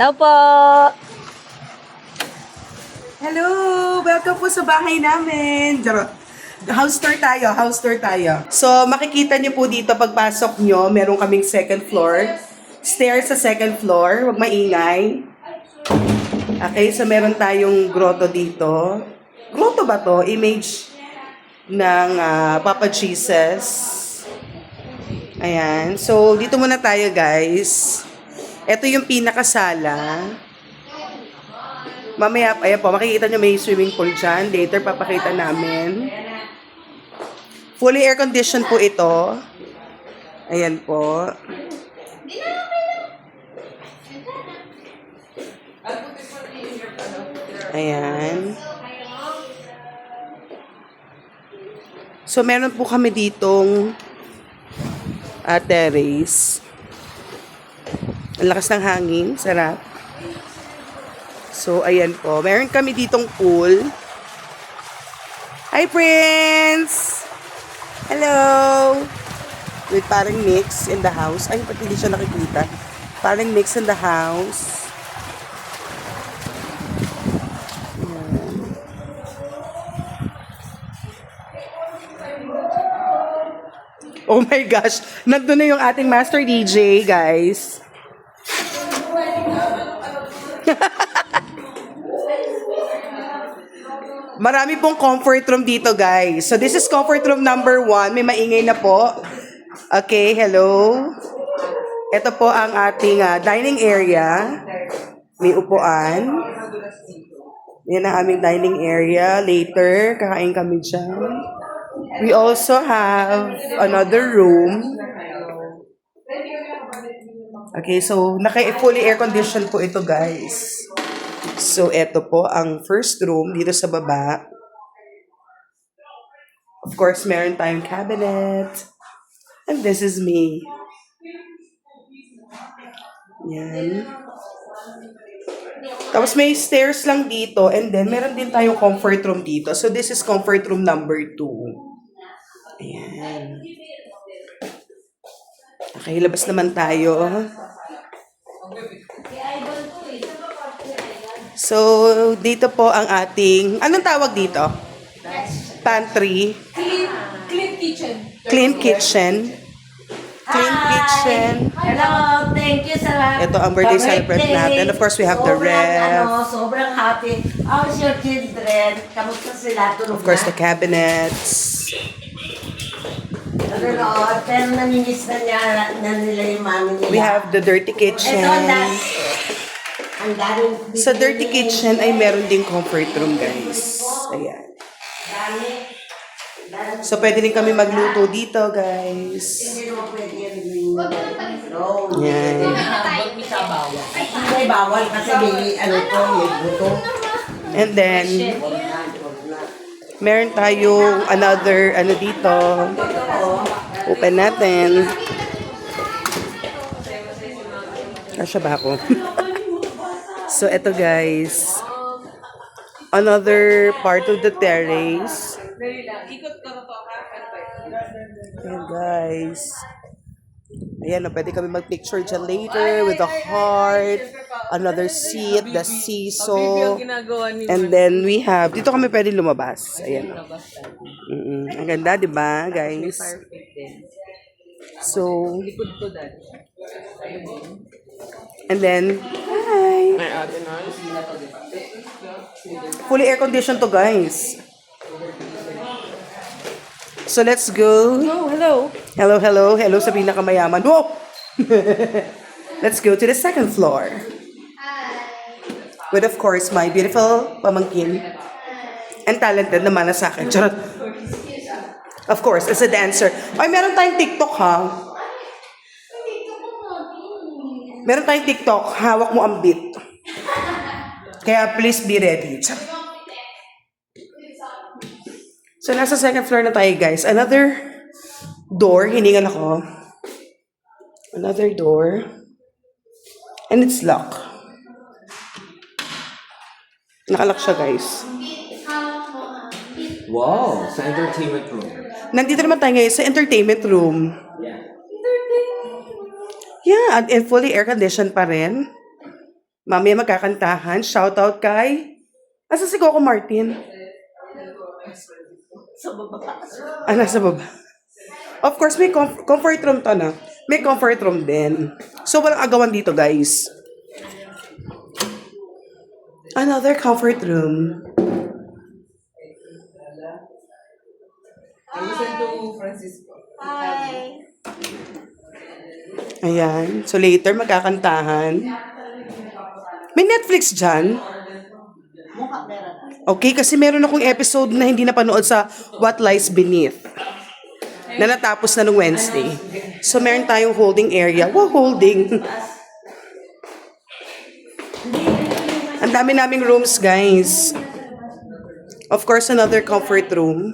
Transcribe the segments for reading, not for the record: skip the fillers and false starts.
Tao po! Hello! Welcome po sa bahay namin. Charot. House tour tayo, house tour tayo. So, makikita niyo po dito pagpasok niyo, meron kaming second floor. Stairs sa second floor, huwag maingay. Okay, so meron tayong grotto dito. Grotto ba to? Image ng Papa Jesus. Ayan. So, dito muna tayo, guys. Ito yung pinakasala. Mamaya, ayan po, makikita nyo may swimming pool dyan. Later, papakita namin. Fully air-conditioned po ito. Ayan po. Ayan. So, meron po kami ditong terrace. Ang lakas ng hangin. Sarap. So, ayan po. Meron kami ditong pool. Hi, Prince! Hello! With parang mix in the house. Ay, pati hindi siya nakikita. Parang mix in the house. Ayan. Oh my gosh! Nandun na yung ating master DJ, guys. Marami pong comfort room dito, guys. So, this is comfort room number 1. May maingay na po. Okay, hello. Ito po ang ating dining area. May upuan. Yan ang aming dining area. Later, kakain kami dyan. We also have another room. Okay, so fully air-conditioned po ito, guys. So, ito po ang first room dito sa baba. Of course, meron tayong cabinet. And this is me. Yan. Tapos may stairs lang dito. And then, meron din tayong comfort room dito. So, this is comfort room number 2. Ayan. Okay, labas naman tayo. So, dito po ang ating, anong tawag dito? Pantry. Clean kitchen. Clean kitchen. Clean kitchen. Hello! Thank you sa Ito ang birthday celebrant natin. Of course, we have the ref. Sobrang happy. How's your children? Kamusta sila? Tulog Of course, na? the cabinets. Nanonood. Pero namimiss na nila yung mami nila. We have the dirty kitchen. Ang daming Sa dirty kitchen ay meron ding comfort room, guys. Ayan. So, pwede rin kami magluto dito, guys. Hindi naman pwede yan. No. Yan. Hindi bawal kasi may buto. And then, meron tayong another, dito. Open natin. Kasya ba ako? So, eto guys. Another part of the terrace. Ayan guys. Ayan, pwede kami mag-picture dyan later with the heart, another seat, the seesaw, and then we have, dito kami pwede lumabas. Ayan. Ang ganda, di ba, guys? So, and then, hi! Fully air-conditioned to, guys. So, let's go. Oh, hello. Hello, hello. Hello sa pinakamayaman. Whoa! Let's go to the second floor. With, of course, my beautiful pamangkin. And talented naman na sa akin. Charot. Of course, as a dancer. Ay, meron tayong TikTok, ha? Meron tayong TikTok. Hawak mo ang beat. Kaya please be ready. Charot. So, nasa second floor na tayo, guys. Another door. Hiningan ako. Another door. And it's locked. Nakalock siya, guys. Wow, sa entertainment room. Nandito naman tayo ngayon sa entertainment room. Yeah. Yeah, and fully air-conditioned pa rin. Mamaya magkakantahan. Shoutout kay... Asa si Coco Martin? Sa baba. Ah, nasa baba. Of course, may comfort room to na. May comfort room din. So, walang agawan dito, guys. Another comfort room. Hi. Ayan. So, later, magkakantahan. May Netflix dyan. Mukha meron. Okay, kasi meron akong episode na hindi napanood sa What Lies Beneath. Na natapos na nung Wednesday. So, meron tayong holding area. Wow, holding. Ang dami naming rooms, guys. Of course, another comfort room.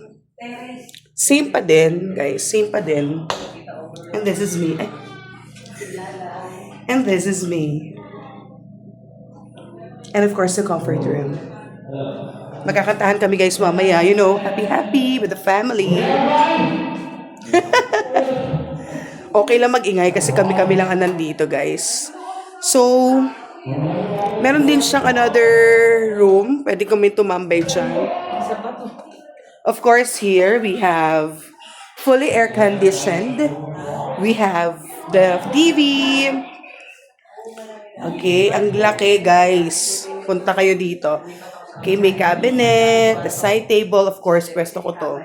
Same pa din, guys. Same pa din. And this is me. Ay. And this is me. And of course, the comfort room. Magkakantahan kami, guys, mamaya. You know, happy with the family. Okay lang mag-ingay kasi kami-kami lang ang nandito, guys. So, meron din siyang another room. Pwede kami tumambay dyan. Of course, here we have fully air-conditioned. We have the TV. Okay, ang laki, guys. Punta kayo dito. Okay, may cabinet, the side table. Of course, pwesto ko to.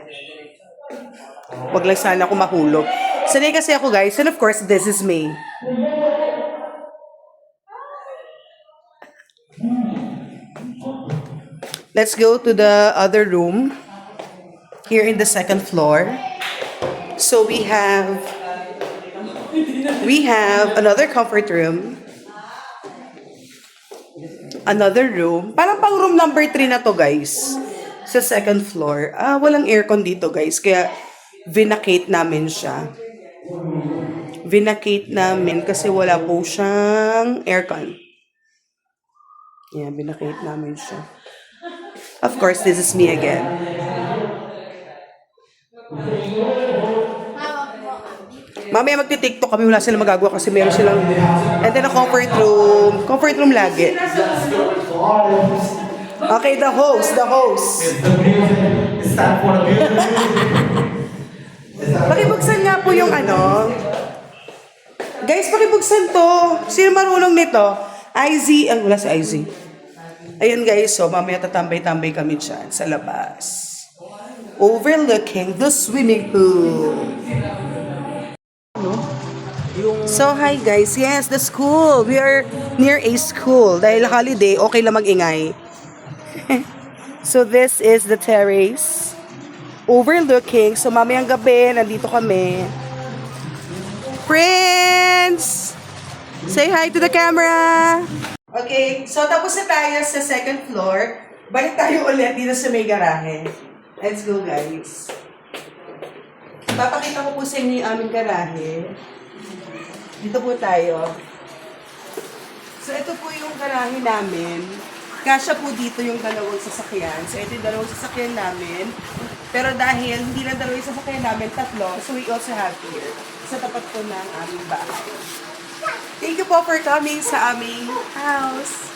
Wag lang sana ako mahulog. Sanay kasi ako, guys. And of course, this is me. Let's go to the other room. Here in the second floor. So we have another comfort room. Another room. Parang pang room number 3 na to, guys. Sa second floor. Walang aircon dito, guys. Kaya vinacate namin siya. Vinacate namin kasi wala po siyang aircon. Yeah, vinacate namin siya. Of course, this is me again. Mamaya magti-TikTok kami, wala silang magagawa kasi meron silang... And then a comfort room. Comfort room lagi. Okay, the host. It's time for the music. Pakibuksan nga po yung ano. Guys, pakibuksan to. Sino marunong nito? IZ. Wala si IZ. Ayun, guys, so mamaya tatambay-tambay kami dyan sa labas. Overlooking the swimming pool. So, hi guys. Yes, the school. We are near a school. Dahil holiday, okay lang mag-ingay. So, this is the terrace. Overlooking. So, mamayang gabi, nandito kami. Friends! Say hi to the camera! Okay, so tapos na tayo sa second floor. Balik tayo ulit dito sa may garahe. Let's go, guys. Papakita ko po sa inyo yung aming garahe. Dito po tayo. So, ito po yung garahe namin. Kasya po dito yung dalawang sasakyan. So, ito yung dalawang sasakyan namin. Pero dahil hindi lang dalawang sasakyan namin, tatlo. So, we also have here. Sa tapat po ng aming bahay. Thank you po for coming sa aming house.